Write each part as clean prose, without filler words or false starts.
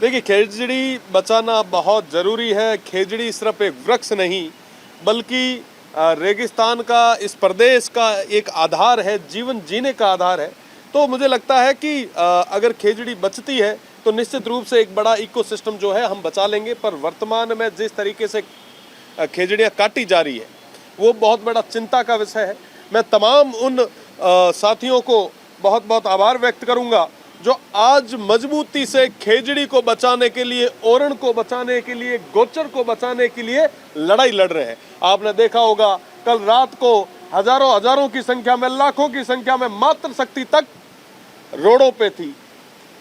देखिए, खेजड़ी बचाना बहुत ज़रूरी है। खेजड़ी सिर्फ एक वृक्ष नहीं, बल्कि रेगिस्तान का, इस प्रदेश का एक आधार है, जीवन जीने का आधार है। तो मुझे लगता है कि अगर खेजड़ी बचती है तो निश्चित रूप से एक बड़ा इकोसिस्टम जो है हम बचा लेंगे। पर वर्तमान में जिस तरीके से खेजड़ियाँ काटी जा रही है वो बहुत बड़ा चिंता का विषय है। मैं तमाम उन साथियों को बहुत बहुत आभार व्यक्त करूंगा जो आज मजबूती से खेजड़ी को बचाने के लिए, ओरण को बचाने के लिए, गोचर को बचाने के लिए लड़ाई लड़ रहे हैं। आपने देखा होगा कल रात को हजारों हजारों की संख्या में, लाखों की संख्या में मातृशक्ति तक रोडों पे थी।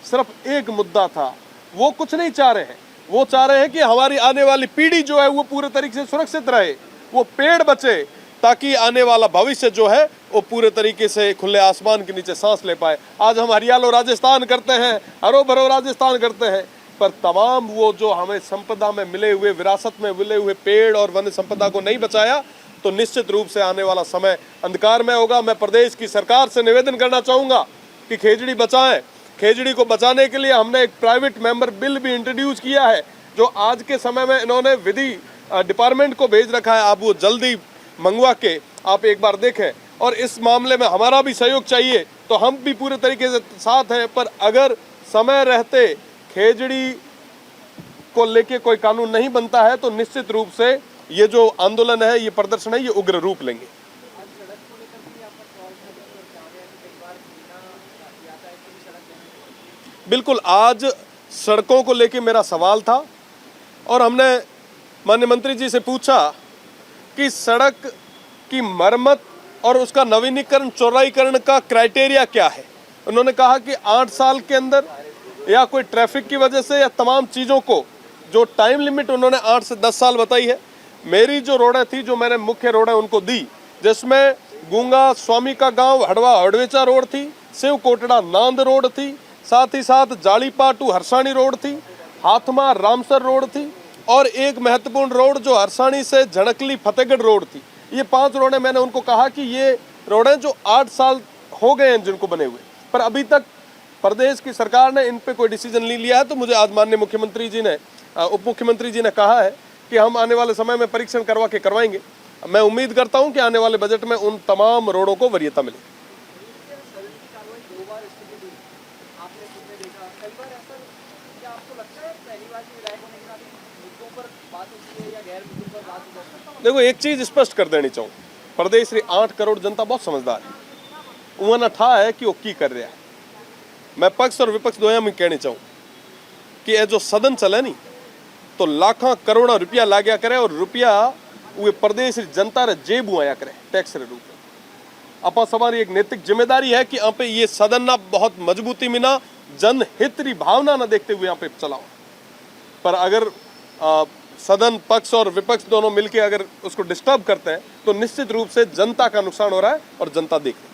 सिर्फ एक मुद्दा था, वो कुछ नहीं चाह रहे हैं। वो चाह रहे हैं कि हमारी आने वाली पीढ़ी जो है वो पूरे तरीके से सुरक्षित रहे, वो पेड़ बचे, ताकि आने वाला भविष्य जो है वो पूरे तरीके से खुले आसमान के नीचे सांस ले पाए। आज हम हरियालो राजस्थान करते हैं, हरो भरो राजस्थान करते हैं, पर तमाम वो जो हमें संपदा में मिले हुए, विरासत में मिले हुए पेड़ और वन संपदा को नहीं बचाया तो निश्चित रूप से आने वाला समय अंधकार में होगा। मैं प्रदेश की सरकार से निवेदन करना चाहूँगा कि खेजड़ी बचाएं। खेजड़ी को बचाने के लिए हमने एक प्राइवेट मेंबर बिल भी इंट्रोड्यूस किया है, जो आज के समय में इन्होंने विधि डिपार्टमेंट को भेज रखा है। आप वो जल्दी मंगवा के आप एक बार देखें, और इस मामले में हमारा भी सहयोग चाहिए तो हम भी पूरे तरीके से साथ हैं। पर अगर समय रहते खेजड़ी को लेके कोई कानून नहीं बनता है तो निश्चित रूप से ये जो आंदोलन है, ये प्रदर्शन है, ये उग्र रूप लेंगे। बिल्कुल, आज सड़कों को लेके मेरा सवाल था और हमने माननीय मंत्री जी से पूछा कि सड़क की मरम्मत और उसका नवीनीकरण, चौड़ाईकरण का क्राइटेरिया क्या है। उन्होंने कहा कि 8 साल के अंदर या कोई ट्रैफिक की वजह से या तमाम चीज़ों को, जो टाइम लिमिट उन्होंने 8 से 10 साल बताई है। मेरी जो रोडें थी, जो मैंने मुख्य रोडें उनको दी, जिसमें गूंगा स्वामी का गांव हड़वा हड़वेचा रोड थी, शिव कोटड़ा नांद रोड थी, साथ ही साथ जालीपा टू हरसाणी रोड थी, हाथमा रामसर रोड थी, और एक महत्वपूर्ण रोड जो हरसाणी से झड़कली फतेहगढ़ रोड थी। ये 5 रोडें मैंने उनको कहा कि ये रोडें जो 8 साल हो गए हैं जिनको बने हुए, पर अभी तक प्रदेश की सरकार ने इन पे कोई डिसीजन नहीं लिया है। तो मुझे आज माननीय मुख्यमंत्री जी ने, उप मुख्यमंत्री जी ने कहा है कि हम आने वाले समय में परीक्षण करवा के करवाएंगे। मैं उम्मीद करता हूं कि आने वाले बजट में उन तमाम रोडों को वरीयता मिले। देखो, एक चीज स्पष्ट कर देनी चाहूँ, प्रदेश की 8 करोड़ जनता बहुत समझदार है। उन्होंने ठा है कि वो की कर रहा है। मैं पक्ष और विपक्ष दोनों में कहना चाहूँ कि ये जो सदन चले नहीं तो लाखों करोड़ों रुपया ला गया करे, और रुपया वो प्रदेश की जनता रे जेब आया करे टैक्स रे रूप में। अपा हमारी एक नैतिक जिम्मेदारी है कि यहाँ पे ये सदन ना बहुत मजबूती में ना जनहित री भावना ना देखते हुए यहाँ पे चलाओ। पर अगर सदन पक्ष और विपक्ष दोनों मिलकर अगर उसको डिस्टर्ब करते हैं तो निश्चित रूप से जनता का नुकसान हो रहा है और जनता देख रही है।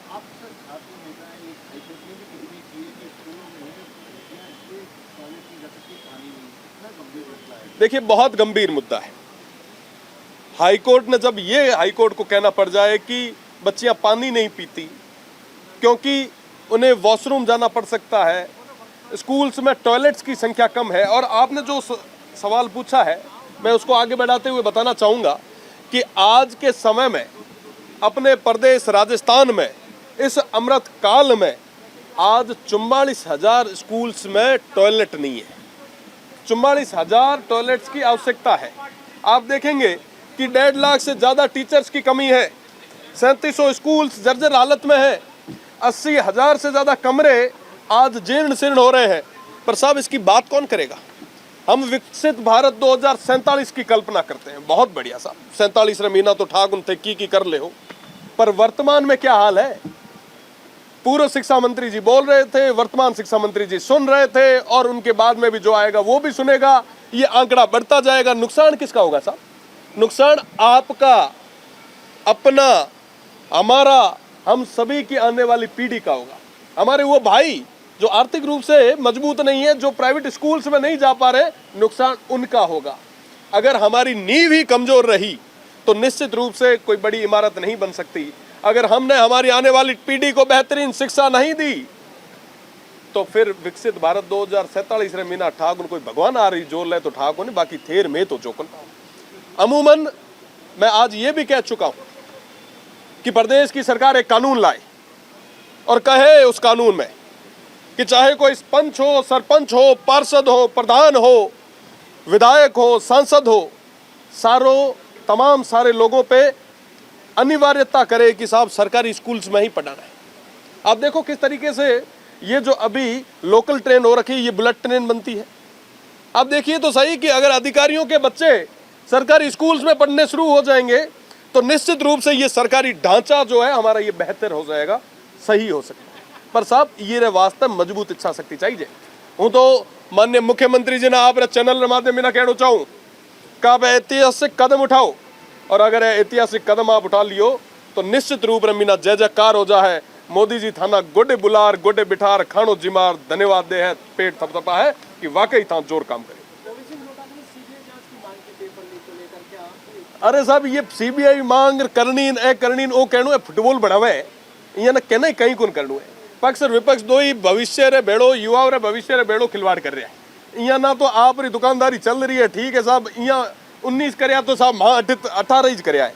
देखिए, बहुत गंभीर मुद्दा है। हाईकोर्ट ने जब ये हाईकोर्ट को कहना पड़ जाए कि बच्चियां पानी नहीं पीती क्योंकि उन्हें वॉशरूम जाना पड़ सकता है, स्कूल्स में टॉयलेट्स की संख्या कम है, और आपने जो सवाल पूछा है मैं उसको आगे बढ़ाते हुए बताना चाहूँगा कि आज के समय में अपने प्रदेश राजस्थान में इस अमृत काल में आज 44,000 स्कूल्स में टॉयलेट नहीं है। 44,000 टॉयलेट्स की आवश्यकता है। आप देखेंगे कि 1.5 लाख से ज़्यादा टीचर्स की कमी है, 3700 स्कूल्स जर्जर हालत में है, 80,000 से ज़्यादा कमरे आज जीर्ण शीर्ण हो रहे हैं। पर साहब, इसकी बात कौन करेगा? हम विकसित भारत 2047 की कल्पना करते हैं, बहुत बढ़िया साहब, 47 महीना तो ठाक उन थे की कर ले हो। पर वर्तमान में क्या हाल है? पूर्व शिक्षा मंत्री जी बोल रहे थे, वर्तमान शिक्षा मंत्री जी सुन रहे थे, और उनके बाद में भी जो आएगा वो भी सुनेगा। ये आंकड़ा बढ़ता जाएगा। नुकसान किसका होगा साहब? नुकसान आपका, अपना, हमारा, हम सभी की आने वाली पीढ़ी का होगा। हमारे वो भाई जो आर्थिक रूप से मजबूत नहीं है, जो प्राइवेट स्कूल्स में नहीं जा पा रहे, नुकसान उनका होगा। अगर हमारी नींव ही कमजोर रही तो निश्चित रूप से कोई बड़ी इमारत नहीं बन सकती। अगर हमने हमारी आने वाली पीढ़ी को बेहतरीन शिक्षा नहीं दी तो फिर विकसित भारत 2047 रे मीना ठाकुर कोई भगवान आ रही जोर ले तो ठाकुर ने बाकी थेर में तो चौकन। अमूमन मैं आज ये भी कह चुका हूं कि प्रदेश की सरकार एक कानून लाए और कहे उस कानून में कि चाहे कोई पंच हो, सरपंच हो, पार्षद हो, प्रधान हो, विधायक हो, सांसद हो, तमाम सारे लोगों पे अनिवार्यता करे कि साहब सरकारी स्कूल्स में ही पढ़ाना है। आप देखो किस तरीके से ये जो अभी लोकल ट्रेन हो रखी है, ये बुलेट ट्रेन बनती है। आप देखिए तो सही कि अगर अधिकारियों के बच्चे सरकारी स्कूल्स में पढ़ने शुरू हो जाएंगे तो निश्चित रूप से ये सरकारी ढांचा जो है हमारा ये बेहतर हो जाएगा, सही हो सकता है। पर साहब ये रे वास्तव मजबूत इच्छा शक्ति चाहिए। हूँ तो माननीय मुख्यमंत्री जी ने आप चैनल माध्यम में कहना चाहूँ कि आप ऐतिहासिक कदम उठाओ, और अगर ऐतिहासिक कदम आप उठा लियो तो निश्चित रूप में मीना जय जयकार हो जा है। मोदी जी थाना गोडे बुलार गोडे बिठार खानो जिमार धन्यवाद दे है, पेट थपथपा है कि वाकई था जोर काम करे। अरे साहब ये सीबीआई मांग करनी ओ कहनो है फुटबॉल बढ़ावे ये ना कहना कहीं कौन करनो है। पक्ष और विपक्ष दो ही भविष्य रे बेड़ो युवा रे भविष्य रे बेड़ो खिलवाड़ कर रहे हैं। यहाँ ना तो आप री दुकानदारी चल रही है, ठीक है साहब, यहाँ 19 करया तो साहब 18 ही करया है,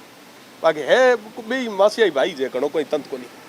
बाकी है भी मासियाई भाई जे कणो कोई तंत को नहीं।